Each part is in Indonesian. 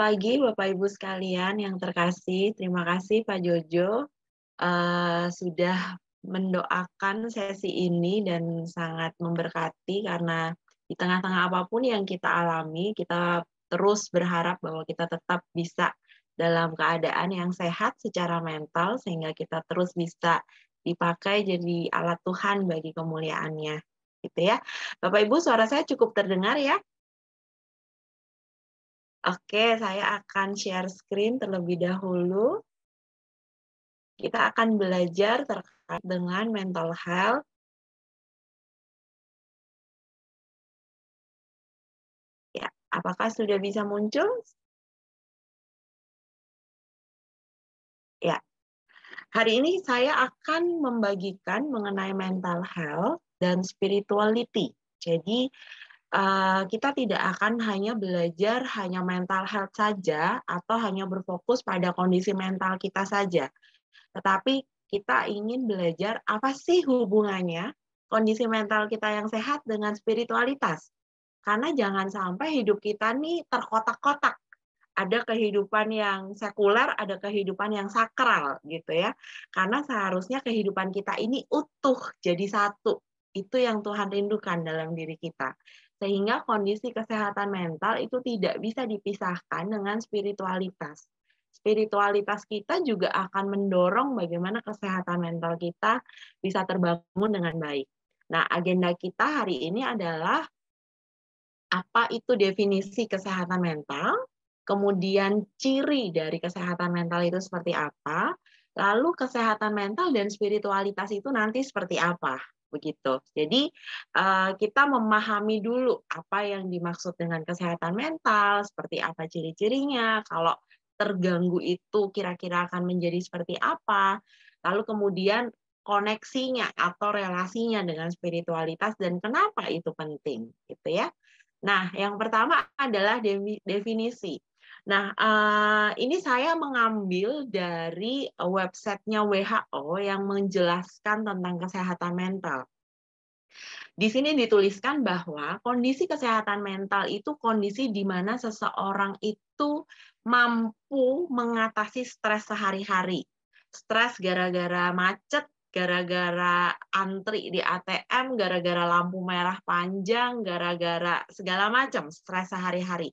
pagi Bapak Ibu sekalian yang terkasih. Terima kasih Pak Jojo sudah mendoakan sesi ini dan sangat memberkati karena di tengah-tengah apapun yang kita alami, kita terus berharap bahwa kita tetap bisa dalam keadaan yang sehat secara mental sehingga kita terus bisa dipakai jadi alat Tuhan bagi kemuliaannya. Gitu ya. Bapak Ibu, suara saya cukup terdengar ya? Oke, saya akan share screen terlebih dahulu. Kita akan belajar terkait dengan mental health. Ya, apakah sudah bisa muncul? Ya, hari ini saya akan membagikan mengenai mental health dan spirituality. Jadi, kita tidak akan hanya belajar hanya mental health saja atau hanya berfokus pada kondisi mental kita saja. Tetapi kita ingin belajar apa sih hubungannya kondisi mental kita yang sehat dengan spiritualitas. Karena jangan sampai hidup kita nih terkotak-kotak. Ada kehidupan yang sekuler, ada kehidupan yang sakral gitu ya. Karena seharusnya kehidupan kita ini utuh jadi satu. Itu yang Tuhan rindukan dalam diri kita. Sehingga kondisi kesehatan mental itu tidak bisa dipisahkan dengan spiritualitas. Spiritualitas kita juga akan mendorong bagaimana kesehatan mental kita bisa terbangun dengan baik. Nah, agenda kita hari ini adalah apa itu definisi kesehatan mental, kemudian ciri dari kesehatan mental itu seperti apa, lalu kesehatan mental dan spiritualitas itu nanti seperti apa, begitu. Jadi kita memahami dulu apa yang dimaksud dengan kesehatan mental, seperti apa ciri-cirinya, kalau terganggu itu kira-kira akan menjadi seperti apa, lalu kemudian koneksinya atau relasinya dengan spiritualitas dan kenapa itu penting, gitu ya. Nah, yang pertama adalah definisi. Nah, ini saya mengambil dari websitenya WHO yang menjelaskan tentang kesehatan mental. Di sini dituliskan bahwa kondisi kesehatan mental itu kondisi di mana seseorang itu mampu mengatasi stres sehari-hari. Stres gara-gara macet, gara-gara antri di ATM, gara-gara lampu merah panjang, gara-gara segala macam stres sehari-hari.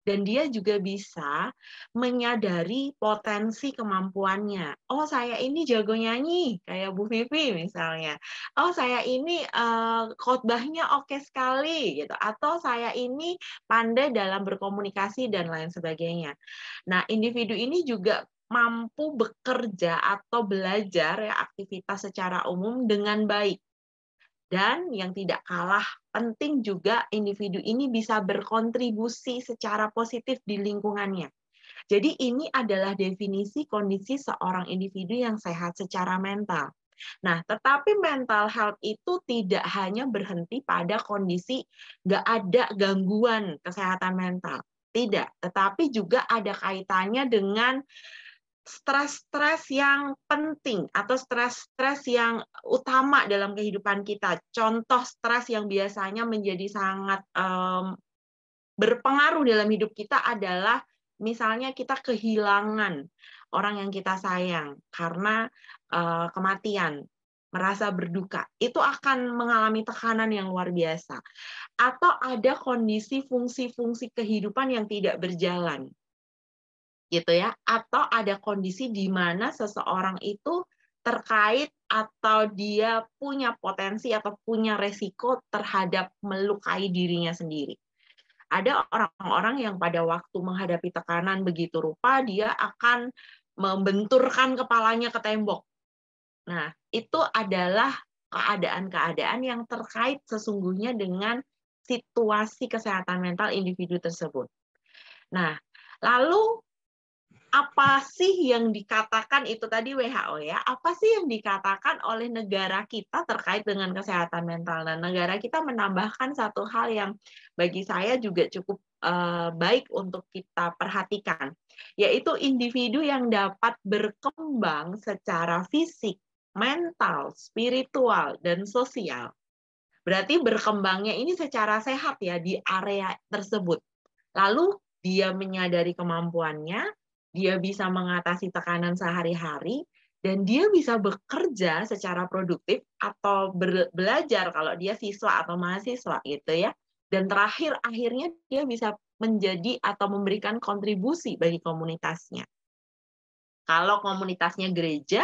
Dan dia juga bisa menyadari potensi kemampuannya. Oh, saya ini jago nyanyi, kayak Bu Vivi misalnya. Oh, saya ini khotbahnya oke sekali, gitu. Atau saya ini pandai dalam berkomunikasi dan lain sebagainya. Nah, individu ini juga mampu bekerja atau belajar ya aktivitas secara umum dengan baik. Dan yang tidak kalah penting juga individu ini bisa berkontribusi secara positif di lingkungannya. Jadi ini adalah definisi kondisi seorang individu yang sehat secara mental. Nah, tetapi mental health itu tidak hanya berhenti pada kondisi nggak ada gangguan kesehatan mental. Tidak, tetapi juga ada kaitannya dengan stres-stres yang penting atau stres-stres yang utama dalam kehidupan kita. Contoh stres yang biasanya menjadi sangat berpengaruh dalam hidup kita adalah misalnya kita kehilangan orang yang kita sayang karena kematian, merasa berduka. Itu akan mengalami tekanan yang luar biasa. Atau ada kondisi fungsi-fungsi kehidupan yang tidak berjalan. Gitu ya, atau ada kondisi di mana seseorang itu terkait atau dia punya potensi atau punya resiko terhadap melukai dirinya sendiri. Ada orang-orang yang pada waktu menghadapi tekanan begitu rupa, dia akan membenturkan kepalanya ke tembok. Nah, itu adalah keadaan-keadaan yang terkait sesungguhnya dengan situasi kesehatan mental individu tersebut. Nah, lalu apa sih yang dikatakan itu tadi WHO ya? Apa sih yang dikatakan oleh negara kita terkait dengan kesehatan mental? Dan negara kita menambahkan satu hal yang bagi saya juga cukup baik untuk kita perhatikan, yaitu individu yang dapat berkembang secara fisik, mental, spiritual, dan sosial. Berarti berkembangnya ini secara sehat ya di area tersebut. Lalu dia menyadari kemampuannya, dia bisa mengatasi tekanan sehari-hari, dan dia bisa bekerja secara produktif atau belajar kalau dia siswa atau mahasiswa gitu ya. Dan terakhir akhirnya dia bisa menjadi atau memberikan kontribusi bagi komunitasnya. Kalau komunitasnya gereja,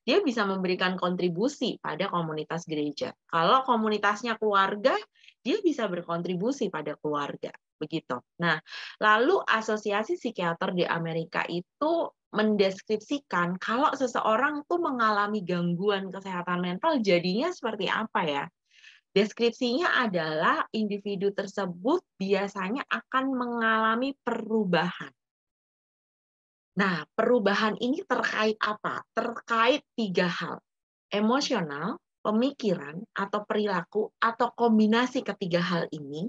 dia bisa memberikan kontribusi pada komunitas gereja. Kalau komunitasnya keluarga, dia bisa berkontribusi pada keluarga. Begitu. Nah, lalu Asosiasi Psikiater di Amerika itu mendeskripsikan kalau seseorang tuh mengalami gangguan kesehatan mental jadinya seperti apa ya? Deskripsinya adalah individu tersebut biasanya akan mengalami perubahan. Nah, perubahan ini terkait apa? Terkait 3 hal. Emosional, pemikiran, atau perilaku, atau kombinasi ketiga hal ini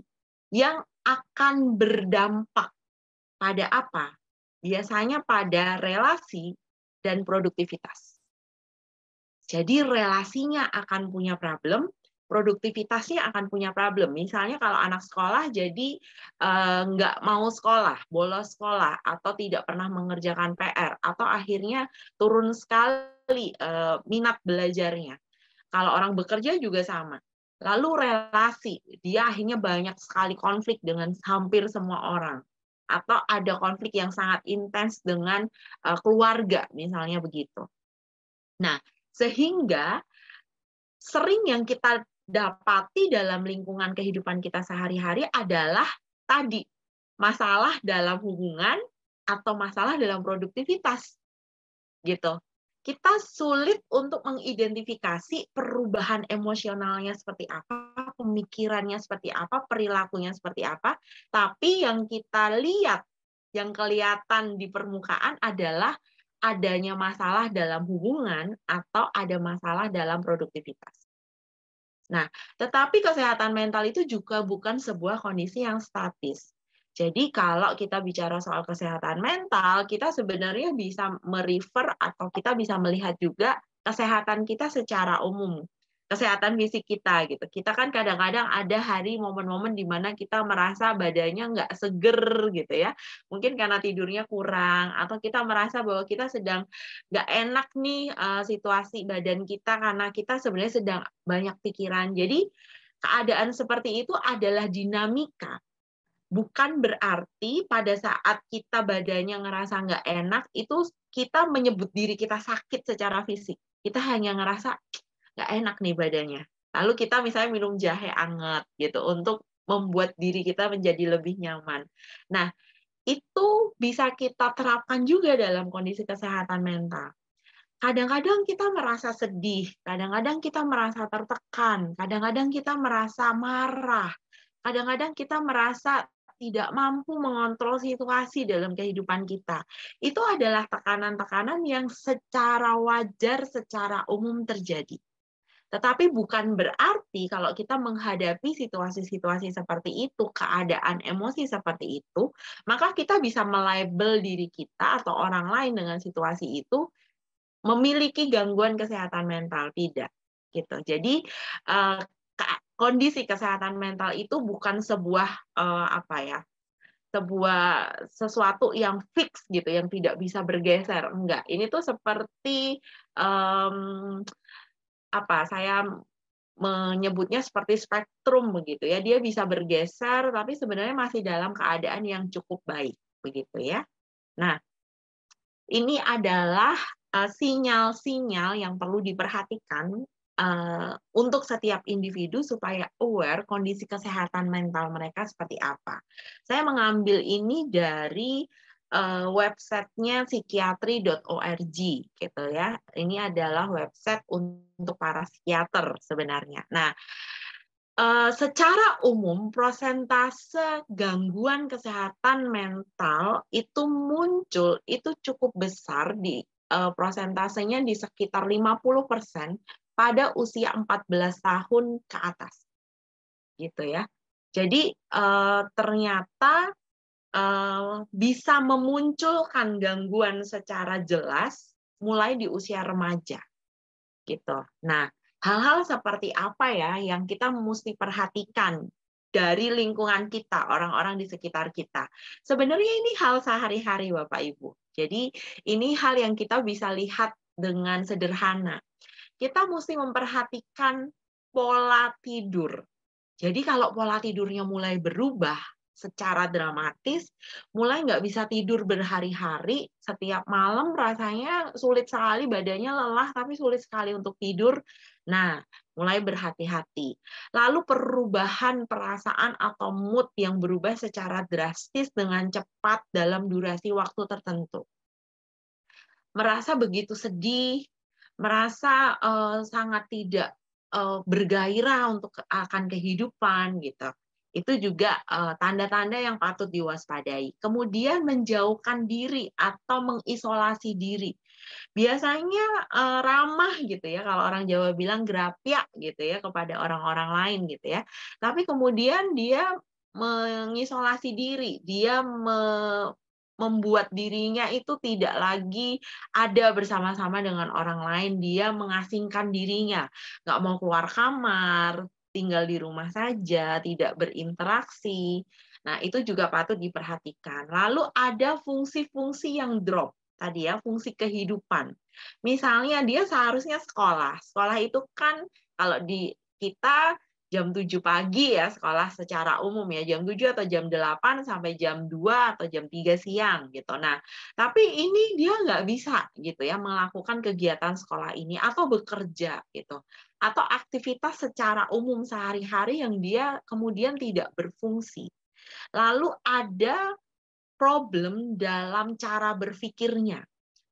yang akan berdampak pada apa? Biasanya pada relasi dan produktivitas. Jadi relasinya akan punya problem, produktivitasnya akan punya problem. Misalnya kalau anak sekolah jadi nggak mau sekolah, bolos sekolah, atau tidak pernah mengerjakan PR, atau akhirnya turun sekali minat belajarnya. Kalau orang bekerja juga sama. Lalu relasi, dia akhirnya banyak sekali konflik dengan hampir semua orang. Atau ada konflik yang sangat intens dengan keluarga, misalnya begitu. Nah, sehingga sering yang kita dapati dalam lingkungan kehidupan kita sehari-hari adalah tadi, masalah dalam hubungan atau masalah dalam produktivitas. Gitu. Kita sulit untuk mengidentifikasi perubahan emosionalnya seperti apa, pemikirannya seperti apa, perilakunya seperti apa, tapi yang kita lihat, yang kelihatan di permukaan adalah adanya masalah dalam hubungan atau ada masalah dalam produktivitas. Nah, tetapi kesehatan mental itu juga bukan sebuah kondisi yang statis. Jadi kalau kita bicara soal kesehatan mental, kita sebenarnya bisa merefer atau kita bisa melihat juga kesehatan kita secara umum. Kesehatan fisik kita gitu. Kita kan kadang-kadang ada hari momen-momen di mana kita merasa badannya nggak seger gitu ya. Mungkin karena tidurnya kurang atau kita merasa bahwa kita sedang nggak enak nih situasi badan kita karena kita sebenarnya sedang banyak pikiran. Jadi keadaan seperti itu adalah dinamika. Bukan berarti pada saat kita badannya ngerasa nggak enak, itu kita menyebut diri kita sakit secara fisik. Kita hanya ngerasa nggak enak nih badannya. Lalu kita misalnya minum jahe anget gitu untuk membuat diri kita menjadi lebih nyaman. Nah, itu bisa kita terapkan juga dalam kondisi kesehatan mental. Kadang-kadang kita merasa sedih, kadang-kadang kita merasa tertekan, kadang-kadang kita merasa marah, kadang-kadang kita merasa tidak mampu mengontrol situasi dalam kehidupan kita. Itu adalah tekanan-tekanan yang secara wajar, secara umum terjadi. Tetapi bukan berarti kalau kita menghadapi situasi-situasi seperti itu, keadaan emosi seperti itu, maka kita bisa melabel diri kita atau orang lain dengan situasi itu memiliki gangguan kesehatan mental. Tidak. Gitu. Jadi kondisi kesehatan mental itu bukan sebuah sebuah sesuatu yang fix gitu, yang tidak bisa bergeser. Enggak. Ini tuh seperti saya menyebutnya seperti spektrum begitu ya. Dia bisa bergeser tapi sebenarnya masih dalam keadaan yang cukup baik begitu ya. Nah, ini adalah sinyal-sinyal yang perlu diperhatikan untuk setiap individu supaya aware kondisi kesehatan mental mereka seperti apa. Saya mengambil ini dari websitenya psikiatri.org gitu ya. Ini adalah website untuk para psikiater sebenarnya. Nah, secara umum persentase gangguan kesehatan mental itu muncul itu cukup besar di prosentasenya di sekitar 50% pada usia 14 tahun ke atas. Gitu ya. Jadi ternyata bisa memunculkan gangguan secara jelas mulai di usia remaja. Gitu. Nah, hal-hal seperti apa ya yang kita mesti perhatikan dari lingkungan kita, orang-orang di sekitar kita. Sebenarnya ini hal sehari-hari, Bapak Ibu. Jadi ini hal yang kita bisa lihat dengan sederhana. Kita mesti memperhatikan pola tidur. Jadi kalau pola tidurnya mulai berubah secara dramatis, mulai nggak bisa tidur berhari-hari, setiap malam rasanya sulit sekali, badannya lelah, tapi sulit sekali untuk tidur. Nah, mulai berhati-hati. Lalu perubahan perasaan atau mood yang berubah secara drastis dengan cepat dalam durasi waktu tertentu. Merasa begitu sedih, merasa sangat tidak bergairah untuk akan kehidupan gitu. Itu juga tanda-tanda yang patut diwaspadai. Kemudian menjauhkan diri atau mengisolasi diri. Biasanya ramah gitu ya, kalau orang Jawa bilang grapyak gitu ya kepada orang-orang lain gitu ya. Tapi kemudian dia mengisolasi diri, dia membuat dirinya itu tidak lagi ada bersama-sama dengan orang lain, dia mengasingkan dirinya, nggak mau keluar kamar, tinggal di rumah saja, tidak berinteraksi. Nah, itu juga patut diperhatikan. Lalu ada fungsi-fungsi yang drop, tadi ya, fungsi kehidupan. Misalnya dia seharusnya sekolah. Sekolah itu kan kalau di kita jam 7 pagi ya, sekolah secara umum ya, jam 7 atau jam 8 sampai jam 2 atau jam 3 siang gitu. Nah, tapi ini dia nggak bisa gitu ya melakukan kegiatan sekolah ini atau bekerja gitu. Atau aktivitas secara umum sehari-hari yang dia kemudian tidak berfungsi. Lalu ada problem dalam cara berpikirnya.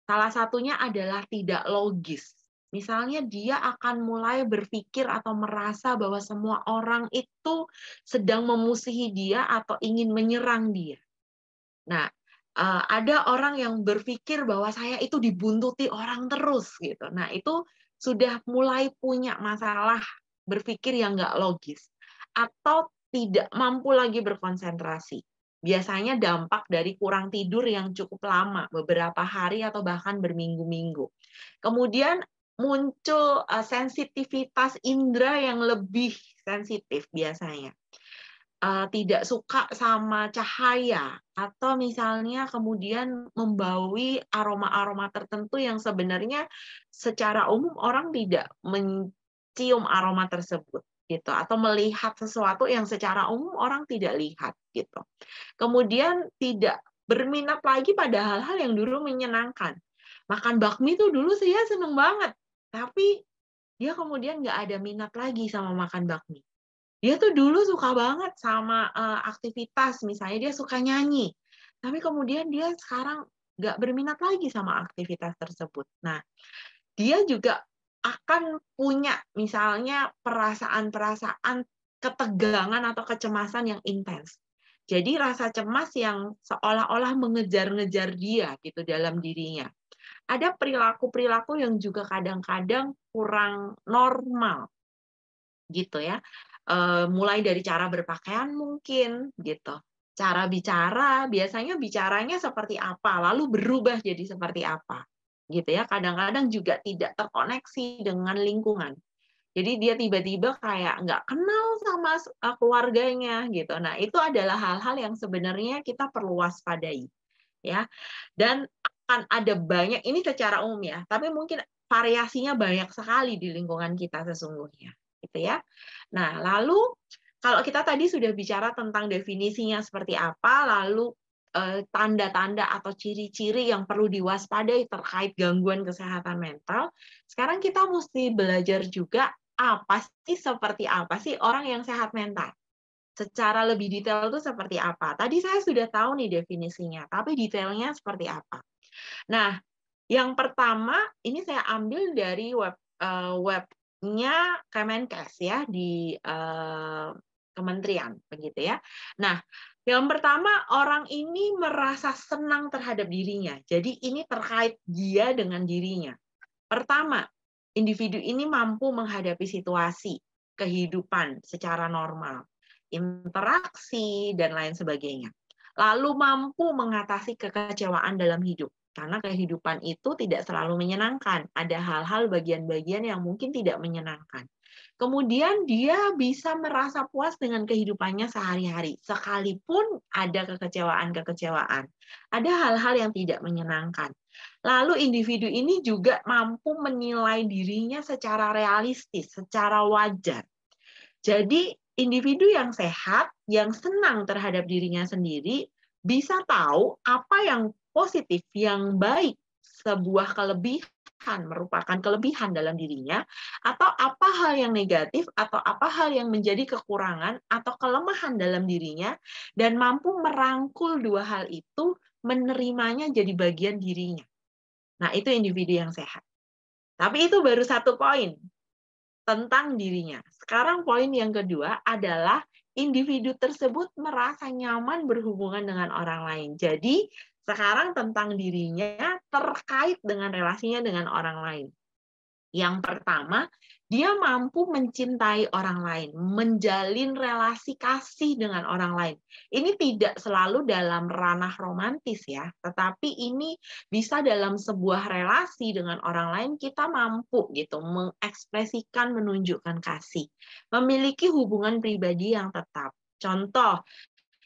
Salah satunya adalah tidak logis. Misalnya dia akan mulai berpikir atau merasa bahwa semua orang itu sedang memusuhi dia atau ingin menyerang dia. Nah, ada orang yang berpikir bahwa saya itu dibuntuti orang terus gitu. Nah, itu sudah mulai punya masalah berpikir yang nggak logis atau tidak mampu lagi berkonsentrasi. Biasanya dampak dari kurang tidur yang cukup lama, beberapa hari atau bahkan berminggu-minggu. Kemudian muncul sensitivitas indera yang lebih sensitif biasanya. Tidak suka sama cahaya, atau misalnya kemudian membaui aroma-aroma tertentu yang sebenarnya secara umum orang tidak mencium aroma tersebut gitu, atau melihat sesuatu yang secara umum orang tidak lihat gitu. Kemudian tidak berminat lagi pada hal-hal yang dulu menyenangkan. Makan bakmi tuh dulu saya seneng banget, tapi dia kemudian nggak ada minat lagi sama makan bakmi. Dia tuh dulu suka banget sama aktivitas, misalnya dia suka nyanyi, tapi kemudian dia sekarang nggak berminat lagi sama aktivitas tersebut. Nah, dia juga akan punya misalnya perasaan-perasaan ketegangan atau kecemasan yang intens. Jadi rasa cemas yang seolah-olah mengejar-ngejar dia gitu dalam dirinya. Ada perilaku-perilaku yang juga kadang-kadang kurang normal gitu ya. Mulai dari cara berpakaian mungkin gitu. Cara bicara, biasanya bicaranya seperti apa, lalu berubah jadi seperti apa. Gitu ya. Kadang-kadang juga tidak terkoneksi dengan lingkungan. Jadi dia tiba-tiba kayak nggak kenal sama keluarganya gitu. Nah, itu adalah hal-hal yang sebenarnya kita perlu waspadai ya. Dan akan ada banyak ini secara umum ya, tapi mungkin variasinya banyak sekali di lingkungan kita sesungguhnya, gitu ya. Nah, lalu kalau kita tadi sudah bicara tentang definisinya seperti apa, lalu tanda-tanda atau ciri-ciri yang perlu diwaspadai terkait gangguan kesehatan mental, sekarang kita mesti belajar juga seperti apa sih orang yang sehat mental. Secara lebih detail itu seperti apa. Tadi saya sudah tahu nih definisinya, tapi detailnya seperti apa. Nah, yang pertama ini saya ambil dari webnya Kemenkes ya di kementerian begitu ya. Nah, yang pertama orang ini merasa senang terhadap dirinya. Jadi ini terkait dia dengan dirinya. Pertama, individu ini mampu menghadapi situasi kehidupan secara normal, interaksi dan lain sebagainya. Lalu mampu mengatasi kekecewaan dalam hidup. Karena kehidupan itu tidak selalu menyenangkan. Ada hal-hal bagian-bagian yang mungkin tidak menyenangkan. Kemudian dia bisa merasa puas dengan kehidupannya sehari-hari, sekalipun ada kekecewaan-kekecewaan, ada hal-hal yang tidak menyenangkan. Lalu individu ini juga mampu menilai dirinya secara realistis, secara wajar. Jadi individu yang sehat, yang senang terhadap dirinya sendiri, bisa tahu apa yang positif, yang baik, sebuah kelebihan merupakan kelebihan dalam dirinya, atau apa hal yang negatif, atau apa hal yang menjadi kekurangan atau kelemahan dalam dirinya, dan mampu merangkul dua hal itu, menerimanya jadi bagian dirinya. Nah, itu individu yang sehat. Tapi itu baru satu poin tentang dirinya. Sekarang poin yang kedua adalah individu tersebut merasa nyaman berhubungan dengan orang lain. Jadi, sekarang tentang dirinya terkait dengan relasinya dengan orang lain. Yang pertama, dia mampu mencintai orang lain, menjalin relasi kasih dengan orang lain. Ini tidak selalu dalam ranah romantis ya, tetapi ini bisa dalam sebuah relasi dengan orang lain kita mampu gitu mengekspresikan, menunjukkan kasih, memiliki hubungan pribadi yang tetap. Contoh,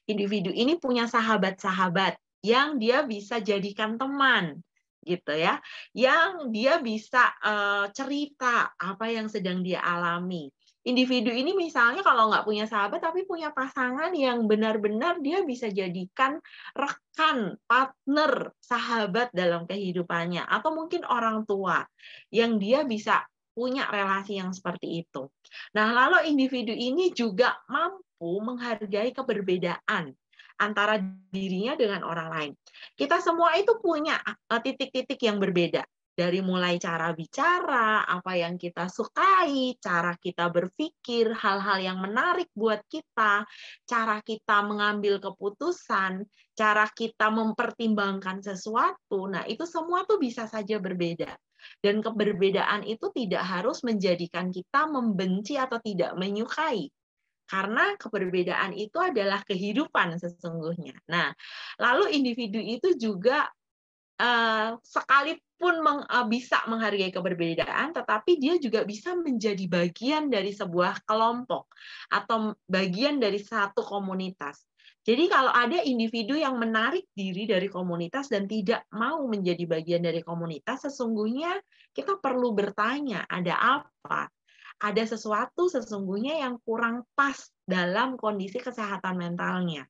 individu ini punya sahabat-sahabat yang dia bisa jadikan teman gitu ya, yang dia bisa cerita apa yang sedang dia alami. Individu ini misalnya kalau nggak punya sahabat tapi punya pasangan yang benar-benar dia bisa jadikan rekan, partner, sahabat dalam kehidupannya, atau mungkin orang tua yang dia bisa punya relasi yang seperti itu. Nah, lalu individu ini juga mampu menghargai keberbedaan antara dirinya dengan orang lain. Kita semua itu punya titik-titik yang berbeda. Dari mulai cara bicara, apa yang kita sukai, cara kita berpikir, hal-hal yang menarik buat kita, cara kita mengambil keputusan, cara kita mempertimbangkan sesuatu. Nah, itu semua tuh bisa saja berbeda. Dan keberbedaan itu tidak harus menjadikan kita membenci atau tidak menyukai. Karena keberbedaan itu adalah kehidupan sesungguhnya. Nah, lalu individu itu juga sekalipun bisa menghargai keberbedaan, tetapi dia juga bisa menjadi bagian dari sebuah kelompok atau bagian dari satu komunitas. Jadi kalau ada individu yang menarik diri dari komunitas dan tidak mau menjadi bagian dari komunitas, sesungguhnya kita perlu bertanya, ada apa? Ada sesuatu sesungguhnya yang kurang pas dalam kondisi kesehatan mentalnya.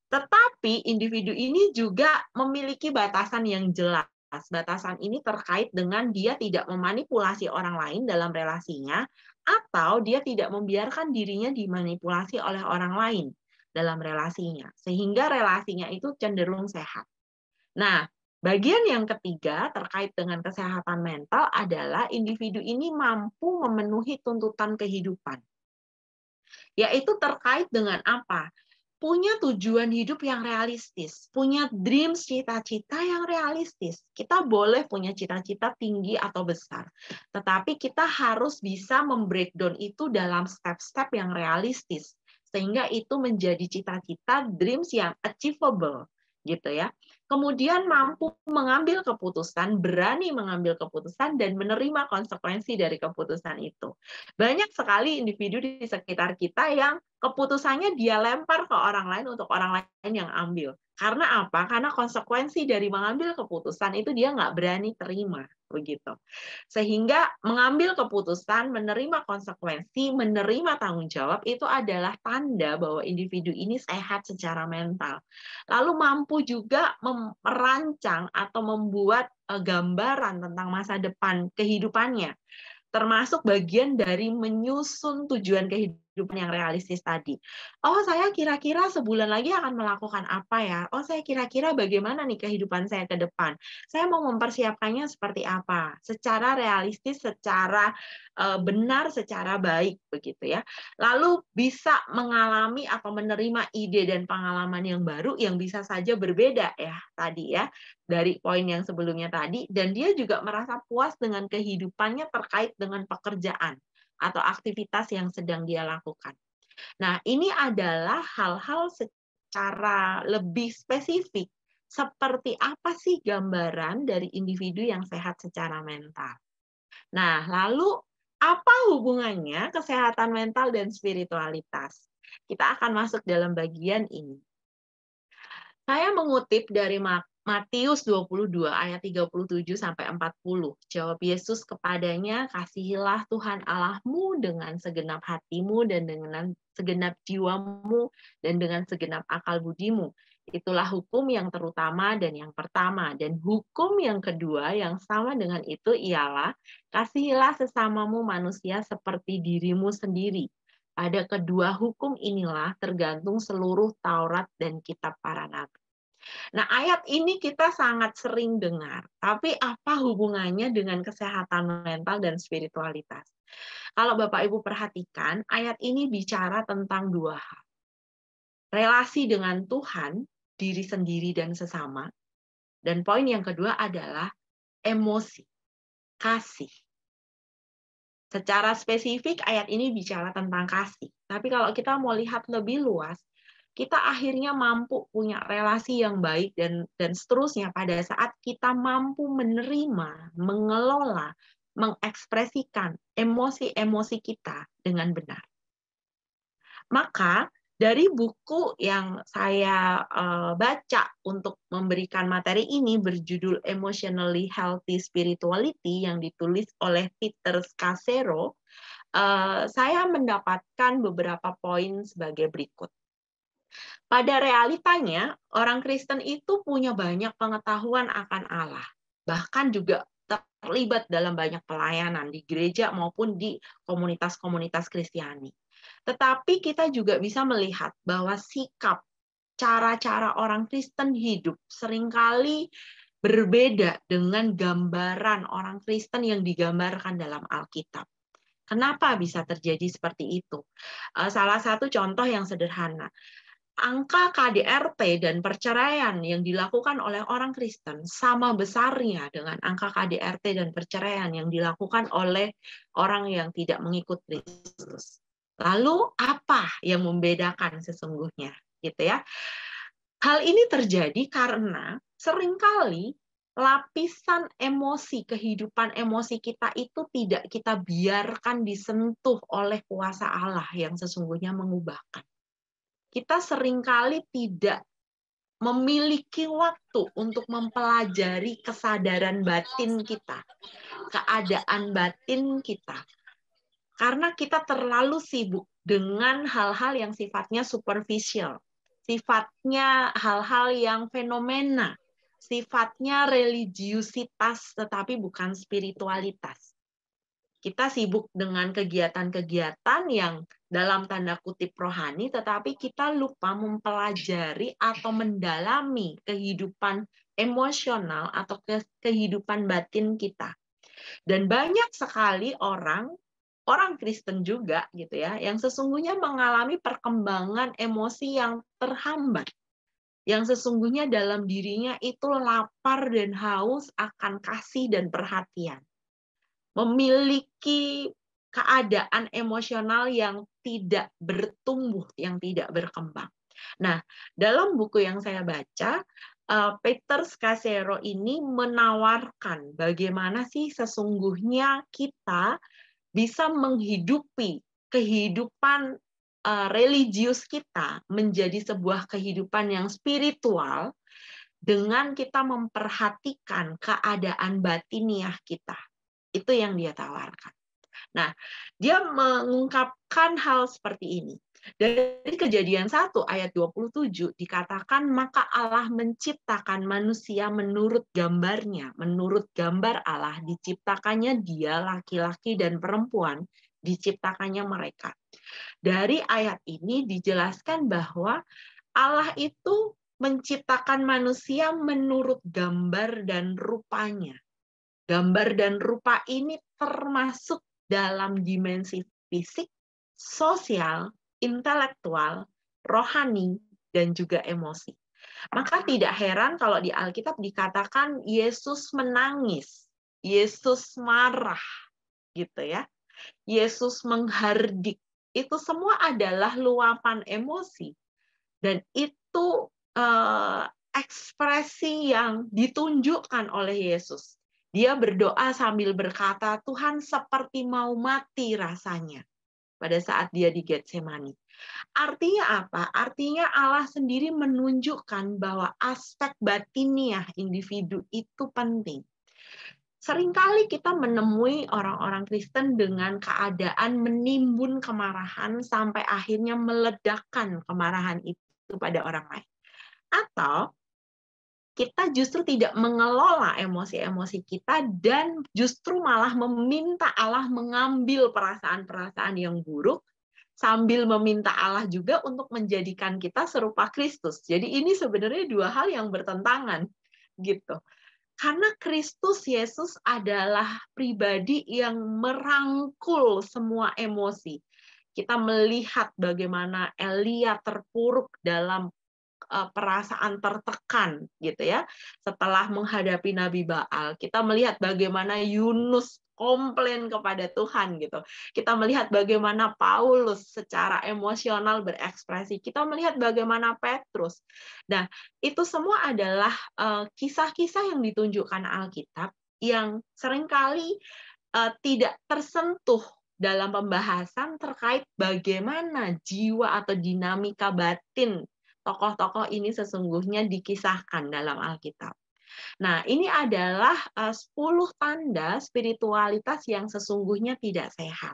Tetapi individu ini juga memiliki batasan yang jelas. Batasan ini terkait dengan dia tidak memanipulasi orang lain dalam relasinya, atau dia tidak membiarkan dirinya dimanipulasi oleh orang lain dalam relasinya, sehingga relasinya itu cenderung sehat. Nah, bagian yang ketiga terkait dengan kesehatan mental adalah individu ini mampu memenuhi tuntutan kehidupan. Yaitu terkait dengan apa? Punya tujuan hidup yang realistis, punya dreams, cita-cita yang realistis. Kita boleh punya cita-cita tinggi atau besar, tetapi kita harus bisa membreakdown itu dalam step-step yang realistis, sehingga itu menjadi cita-cita, dreams yang achievable, gitu ya. Kemudian mampu mengambil keputusan, berani mengambil keputusan, dan menerima konsekuensi dari keputusan itu. Banyak sekali individu di sekitar kita yang keputusannya dia lempar ke orang lain untuk orang lain yang ambil. Karena apa? Karena konsekuensi dari mengambil keputusan itu dia nggak berani terima, begitu. Sehingga mengambil keputusan, menerima konsekuensi, menerima tanggung jawab itu adalah tanda bahwa individu ini sehat secara mental. Lalu mampu juga merancang atau membuat gambaran tentang masa depan kehidupannya, termasuk bagian dari menyusun tujuan kehidupan yang realistis tadi. Oh, saya kira-kira sebulan lagi akan melakukan apa ya? Oh, saya kira-kira bagaimana nih kehidupan saya ke depan? Saya mau mempersiapkannya seperti apa? Secara realistis, secara benar, secara baik, begitu ya. Lalu bisa mengalami atau menerima ide dan pengalaman yang baru yang bisa saja berbeda ya tadi ya, dari poin yang sebelumnya tadi, dan dia juga merasa puas dengan kehidupannya terkait dengan pekerjaan atau aktivitas yang sedang dia lakukan. Nah, ini adalah hal-hal secara lebih spesifik. Seperti apa sih gambaran dari individu yang sehat secara mental? Nah, lalu Apa hubungannya kesehatan mental dan spiritualitas? Kita akan masuk dalam bagian ini. Saya mengutip dari Matius 22 ayat 37 sampai 40. Jawab Yesus kepadanya, "Kasihilah Tuhan Allahmu dengan segenap hatimu dan dengan segenap jiwamu dan dengan segenap akal budimu. Itulah hukum yang terutama dan yang pertama. Dan hukum yang kedua yang sama dengan itu ialah, kasihilah sesamamu manusia seperti dirimu sendiri. Pada kedua hukum inilah tergantung seluruh Taurat dan kitab para nabi." Nah, ayat ini kita sangat sering dengar, tapi apa hubungannya dengan kesehatan mental dan spiritualitas? Kalau Bapak Ibu perhatikan, ayat ini bicara tentang dua hal. Relasi dengan Tuhan, diri sendiri dan sesama, dan poin yang kedua adalah emosi, kasih. Secara spesifik ayat ini bicara tentang kasih. Tapi kalau kita mau lihat lebih luas, kita akhirnya mampu punya relasi yang baik dan seterusnya pada saat kita mampu menerima, mengelola, mengekspresikan emosi-emosi kita dengan benar. Maka dari buku yang saya baca untuk memberikan materi ini berjudul Emotionally Healthy Spirituality yang ditulis oleh Peter Scazzero, saya mendapatkan beberapa poin sebagai berikut. Pada realitanya, orang Kristen itu punya banyak pengetahuan akan Allah, bahkan juga terlibat dalam banyak pelayanan di gereja maupun di komunitas-komunitas Kristiani. Tetapi kita juga bisa melihat bahwa sikap, cara-cara orang Kristen hidup seringkali berbeda dengan gambaran orang Kristen yang digambarkan dalam Alkitab. Kenapa bisa terjadi seperti itu? Salah satu contoh yang sederhana, angka KDRT dan perceraian yang dilakukan oleh orang Kristen sama besarnya dengan angka KDRT dan perceraian yang dilakukan oleh orang yang tidak mengikut Kristus. Lalu apa yang membedakan sesungguhnya, gitu ya? Hal ini terjadi karena seringkali lapisan emosi, kehidupan emosi kita itu tidak kita biarkan disentuh oleh kuasa Allah yang sesungguhnya mengubahkan. Kita seringkali tidak memiliki waktu untuk mempelajari kesadaran batin kita, keadaan batin kita. Karena kita terlalu sibuk dengan hal-hal yang sifatnya superficial, sifatnya hal-hal yang fenomena, sifatnya religiusitas tetapi bukan spiritualitas. Kita sibuk dengan kegiatan-kegiatan yang dalam tanda kutip rohani, tetapi kita lupa mempelajari atau mendalami kehidupan emosional atau kehidupan batin kita. Dan banyak sekali orang Kristen juga gitu ya, yang sesungguhnya mengalami perkembangan emosi yang terhambat. Yang sesungguhnya dalam dirinya itu lapar dan haus akan kasih dan perhatian. Memiliki keadaan emosional yang tidak bertumbuh, yang tidak berkembang. Nah, dalam buku yang saya baca, Peter Scazzero ini menawarkan bagaimana sih sesungguhnya kita bisa menghidupi kehidupan religius kita menjadi sebuah kehidupan yang spiritual dengan kita memperhatikan keadaan batiniah kita. Itu yang dia tawarkan. Nah, dia mengungkapkan hal seperti ini. Dari Kejadian 1 ayat 27 dikatakan, maka Allah menciptakan manusia menurut gambarnya, menurut gambar Allah diciptakannya dia, laki-laki dan perempuan, diciptakannya mereka. Dari ayat ini dijelaskan bahwa Allah itu menciptakan manusia menurut gambar dan rupanya. Gambar dan rupa ini termasuk dalam dimensi fisik, sosial, intelektual, rohani, dan juga emosi. Maka tidak heran kalau di Alkitab dikatakan Yesus menangis, Yesus marah, gitu ya. Yesus menghardik. Itu semua adalah luapan emosi. Dan itu ekspresi yang ditunjukkan oleh Yesus Dia berdoa sambil berkata, Tuhan seperti mau mati rasanya pada saat dia di Getsemani. Artinya apa? Artinya Allah sendiri menunjukkan bahwa aspek batiniah individu itu penting. Seringkali kita menemui orang-orang Kristen dengan keadaan menimbun kemarahan sampai akhirnya meledakkan kemarahan itu pada orang lain. Atau kita justru tidak mengelola emosi-emosi kita dan justru malah meminta Allah mengambil perasaan-perasaan yang buruk sambil meminta Allah juga untuk menjadikan kita serupa Kristus. Jadi ini sebenarnya dua hal yang bertentangan gitu. Karena Kristus Yesus adalah pribadi yang merangkul semua emosi. Kita melihat bagaimana Elia terpuruk dalam perasaan tertekan gitu ya setelah menghadapi Nabi Baal. Kita melihat bagaimana Yunus komplain kepada Tuhan gitu. Kita melihat bagaimana Paulus secara emosional berekspresi. Kita melihat bagaimana Petrus. Nah, itu semua adalah kisah-kisah yang ditunjukkan Alkitab yang seringkali tidak tersentuh dalam pembahasan terkait bagaimana jiwa atau dinamika batin tokoh-tokoh ini sesungguhnya dikisahkan dalam Alkitab. Nah, ini adalah 10 tanda spiritualitas yang sesungguhnya tidak sehat.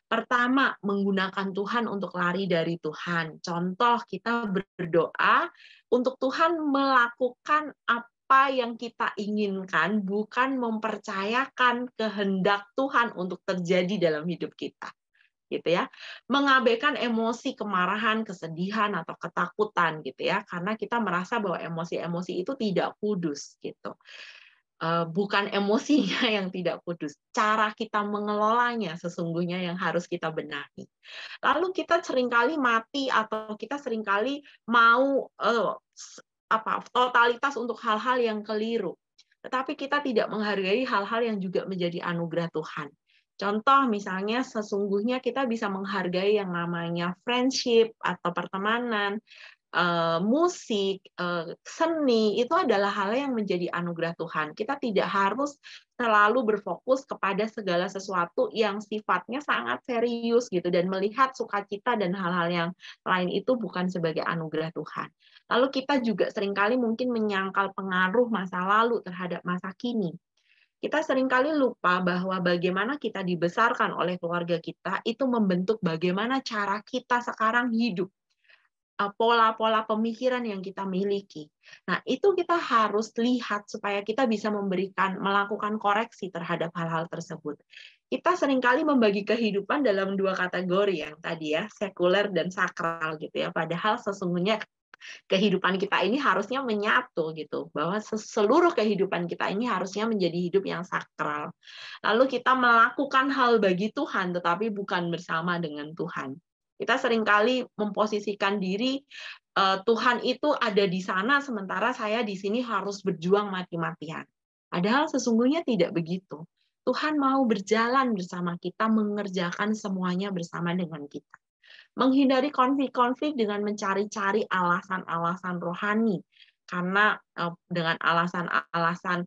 Pertama, menggunakan Tuhan untuk lari dari Tuhan. Contoh, kita berdoa untuk Tuhan melakukan apa yang kita inginkan, bukan mempercayakan kehendak Tuhan untuk terjadi dalam hidup kita. Gitu ya, mengabaikan emosi kemarahan, kesedihan atau ketakutan gitu ya, karena kita merasa bahwa emosi-emosi itu tidak kudus gitu. Bukan emosinya yang tidak kudus, cara kita mengelolanya sesungguhnya yang harus kita benahi. Lalu kita seringkali mati atau kita seringkali mau totalitas untuk hal-hal yang keliru, tetapi kita tidak menghargai hal-hal yang juga menjadi anugerah Tuhan. Contoh misalnya sesungguhnya kita bisa menghargai yang namanya friendship atau pertemanan, musik, seni, itu adalah hal yang menjadi anugerah Tuhan. Kita tidak harus selalu berfokus kepada segala sesuatu yang sifatnya sangat serius gitu dan melihat sukacita dan hal-hal yang lain itu bukan sebagai anugerah Tuhan. Lalu kita juga seringkali mungkin menyangkal pengaruh masa lalu terhadap masa kini. Kita seringkali lupa bahwa bagaimana kita dibesarkan oleh keluarga kita itu membentuk bagaimana cara kita sekarang hidup, pola-pola pemikiran yang kita miliki. Nah, itu kita harus lihat supaya kita bisa melakukan koreksi terhadap hal-hal tersebut. Kita seringkali membagi kehidupan dalam dua kategori yang tadi ya, sekuler dan sakral gitu ya. Padahal sesungguhnya kehidupan kita ini harusnya menyatu gitu, bahwa seluruh kehidupan kita ini harusnya menjadi hidup yang sakral. Lalu kita melakukan hal bagi Tuhan tetapi bukan bersama dengan Tuhan. Kita seringkali memposisikan diri Tuhan itu ada di sana sementara saya di sini harus berjuang mati-matian. Padahal sesungguhnya tidak begitu. Tuhan mau berjalan bersama kita, mengerjakan semuanya bersama dengan kita. Menghindari konflik-konflik dengan mencari-cari alasan-alasan rohani. Karena dengan alasan-alasan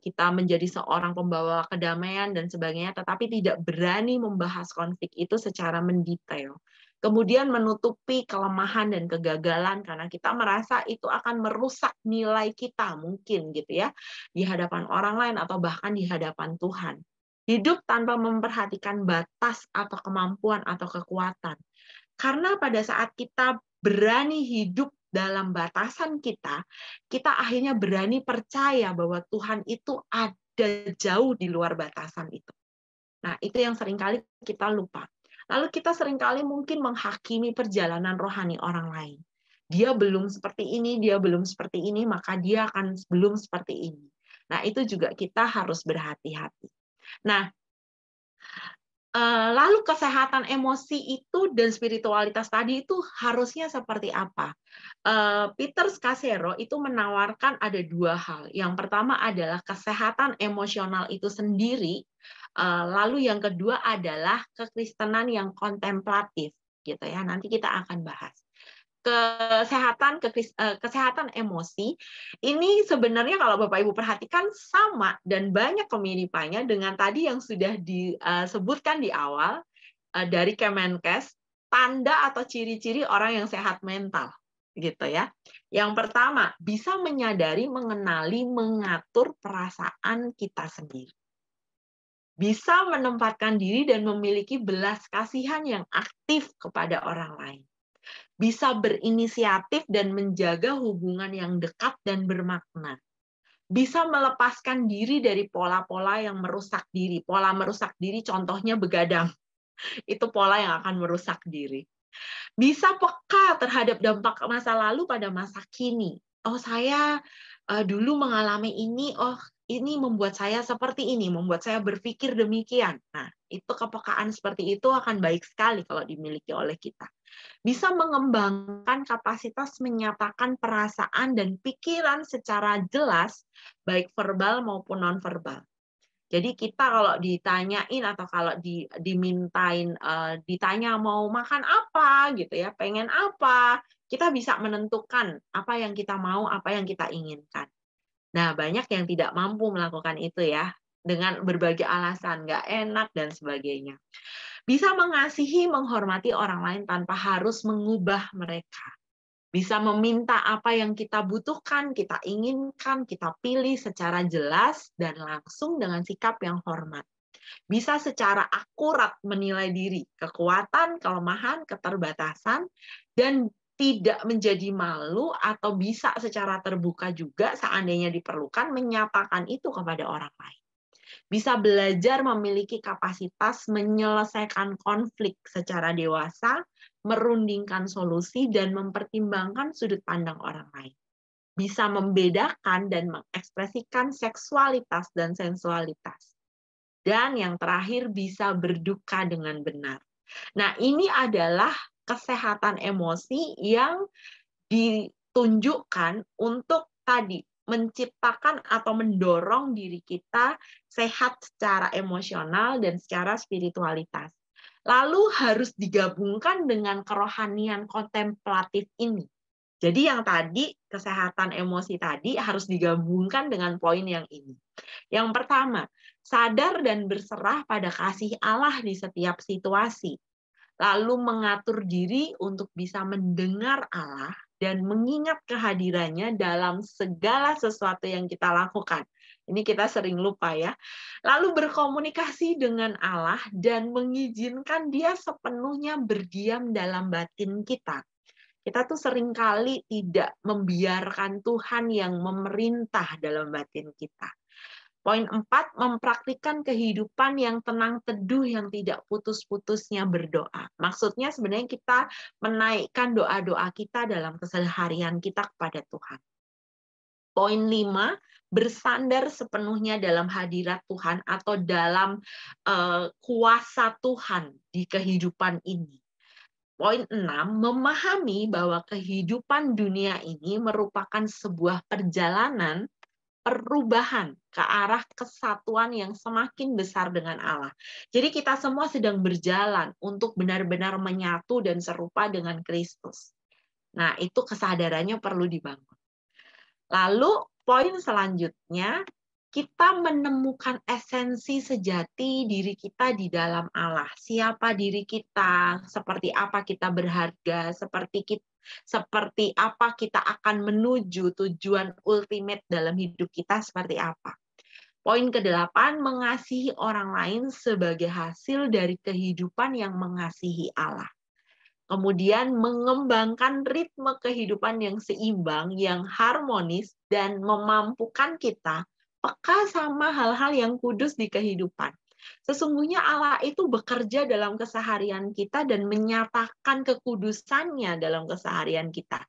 kita menjadi seorang pembawa kedamaian dan sebagainya, tetapi tidak berani membahas konflik itu secara mendetail. Kemudian menutupi kelemahan dan kegagalan karena kita merasa itu akan merusak nilai kita mungkin gitu ya di hadapan orang lain atau bahkan di hadapan Tuhan. Hidup tanpa memperhatikan batas atau kemampuan atau kekuatan. Karena pada saat kita berani hidup dalam batasan kita, kita akhirnya berani percaya bahwa Tuhan itu ada jauh di luar batasan itu. Nah, itu yang seringkali kita lupa. Lalu kita seringkali mungkin menghakimi perjalanan rohani orang lain. Dia belum seperti ini, maka dia akan belum seperti ini. Nah, itu juga kita harus berhati-hati. Nah, lalu kesehatan emosi itu dan spiritualitas tadi itu harusnya seperti apa? Peter Scazzero itu menawarkan ada dua hal. Yang pertama adalah kesehatan emosional itu sendiri, lalu yang kedua adalah kekristenan yang kontemplatif, gitu ya. Nanti kita akan bahas. kesehatan emosi ini sebenarnya kalau Bapak Ibu perhatikan sama dan banyak kemiripannya dengan tadi yang sudah disebutkan di awal dari Kemenkes, tanda atau ciri-ciri orang yang sehat mental gitu ya. Yang pertama, bisa menyadari, mengenali, mengatur perasaan kita sendiri. Bisa menempatkan diri dan memiliki belas kasihan yang aktif kepada orang lain. Bisa berinisiatif dan menjaga hubungan yang dekat dan bermakna. Bisa melepaskan diri dari pola-pola yang merusak diri. Pola merusak diri contohnya begadang. Itu pola yang akan merusak diri. Bisa peka terhadap dampak masa lalu pada masa kini. Oh, saya dulu mengalami ini, oh ini membuat saya seperti ini, membuat saya berpikir demikian. Nah, itu kepekaan seperti itu akan baik sekali kalau dimiliki oleh kita. Bisa mengembangkan kapasitas menyatakan perasaan dan pikiran secara jelas, baik verbal maupun nonverbal. Jadi kita kalau ditanyain atau kalau ditanya mau makan apa gitu ya, pengen apa, kita bisa menentukan apa yang kita mau, apa yang kita inginkan. Nah, banyak yang tidak mampu melakukan itu ya, dengan berbagai alasan, nggak enak dan sebagainya. Bisa mengasihi, menghormati orang lain tanpa harus mengubah mereka. Bisa meminta apa yang kita butuhkan, kita inginkan, kita pilih secara jelas dan langsung dengan sikap yang hormat. Bisa secara akurat menilai diri, kekuatan, kelemahan, keterbatasan, dan tidak menjadi malu atau bisa secara terbuka juga seandainya diperlukan menyatakan itu kepada orang lain. Bisa belajar memiliki kapasitas menyelesaikan konflik secara dewasa, merundingkan solusi, dan mempertimbangkan sudut pandang orang lain. Bisa membedakan dan mengekspresikan seksualitas dan sensualitas. Dan yang terakhir, bisa berduka dengan benar. Nah, ini adalah kesehatan emosi yang ditunjukkan untuk tadi menciptakan atau mendorong diri kita sehat secara emosional dan secara spiritualitas. Lalu harus digabungkan dengan kerohanian kontemplatif ini. Jadi yang tadi, kesehatan emosi tadi harus digabungkan dengan poin yang ini. Yang pertama, sadar dan berserah pada kasih Allah di setiap situasi. Lalu mengatur diri untuk bisa mendengar Allah dan mengingat kehadirannya dalam segala sesuatu yang kita lakukan. Ini kita sering lupa ya. Lalu berkomunikasi dengan Allah dan mengizinkan Dia sepenuhnya berdiam dalam batin kita. Kita tuh seringkali tidak membiarkan Tuhan yang memerintah dalam batin kita. Poin 4, mempraktikkan kehidupan yang tenang teduh yang tidak putus-putusnya berdoa. Maksudnya sebenarnya kita menaikkan doa-doa kita dalam keseharian kita kepada Tuhan. Poin 5, bersandar sepenuhnya dalam hadirat Tuhan atau dalam kuasa Tuhan di kehidupan ini. Poin 6, memahami bahwa kehidupan dunia ini merupakan sebuah perjalanan perubahan ke arah kesatuan yang semakin besar dengan Allah. Jadi kita semua sedang berjalan untuk benar-benar menyatu dan serupa dengan Kristus. Nah, itu kesadarannya perlu dibangun. Lalu poin selanjutnya, kita menemukan esensi sejati diri kita di dalam Allah. Siapa diri kita, seperti apa kita berharga, seperti apa kita akan menuju tujuan ultimate dalam hidup kita seperti apa. Poin ke-8, mengasihi orang lain sebagai hasil dari kehidupan yang mengasihi Allah. Kemudian mengembangkan ritme kehidupan yang seimbang, yang harmonis, dan memampukan kita peka sama hal-hal yang kudus di kehidupan. Sesungguhnya Allah itu bekerja dalam keseharian kita dan menyatakan kekudusannya dalam keseharian kita.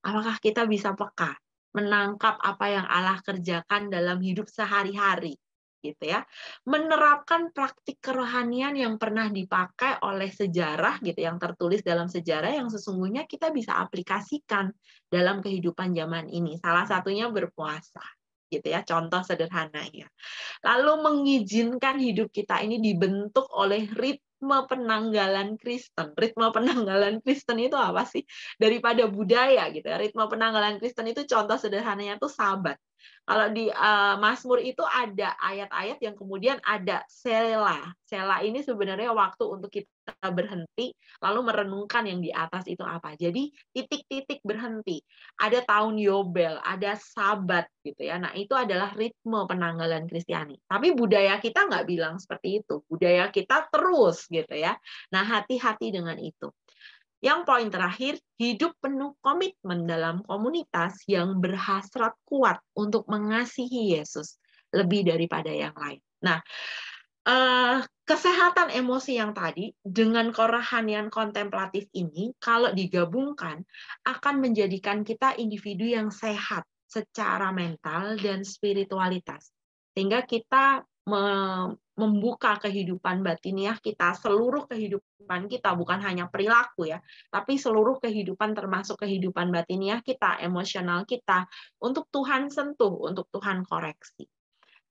Apakah kita bisa peka, menangkap apa yang Allah kerjakan dalam hidup sehari-hari? Gitu ya, menerapkan praktik kerohanian yang pernah dipakai oleh sejarah gitu, yang tertulis dalam sejarah yang sesungguhnya kita bisa aplikasikan dalam kehidupan zaman ini. Salah satunya berpuasa, gitu ya, contoh sederhananya. Lalu mengizinkan hidup kita ini dibentuk oleh ritme penanggalan Kristen. Ritme penanggalan Kristen itu apa sih? Daripada budaya gitu ya. Ritme penanggalan Kristen itu contoh sederhananya tuh Sabat. Kalau di Mazmur itu ada ayat-ayat yang kemudian ada sela. Sela ini sebenarnya waktu untuk kita berhenti lalu merenungkan yang di atas itu apa. Jadi titik-titik berhenti. Ada tahun Yobel, ada Sabat gitu ya. Nah, itu adalah ritme penanggalan Kristiani. Tapi budaya kita nggak bilang seperti itu. Budaya kita terus gitu ya. Nah, hati-hati dengan itu. Yang poin terakhir, hidup penuh komitmen dalam komunitas yang berhasrat kuat untuk mengasihi Yesus lebih daripada yang lain. Nah, kesehatan emosi yang tadi dengan kerohanian kontemplatif ini, kalau digabungkan, akan menjadikan kita individu yang sehat secara mental dan spiritualitas. Sehingga kita membuka kehidupan batiniah kita, seluruh kehidupan kita, bukan hanya perilaku ya, tapi seluruh kehidupan termasuk kehidupan batiniah kita, emosional kita, untuk Tuhan sentuh, untuk Tuhan koreksi.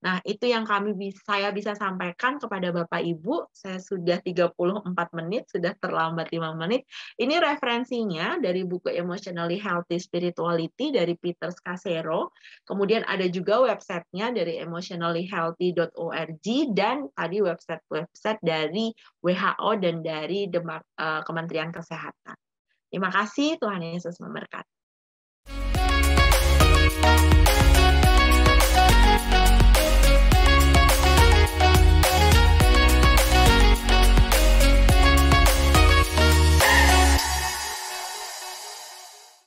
Nah, itu yang saya bisa sampaikan kepada Bapak Ibu. Saya sudah 34 menit, sudah terlambat 5 menit. Ini referensinya dari buku Emotionally Healthy Spirituality dari Peter Scazzero. Kemudian ada juga websitenya dari emotionallyhealthy.org dan tadi website dari WHO dan dari Kementerian Kesehatan. Terima kasih, Tuhan Yesus memberkati.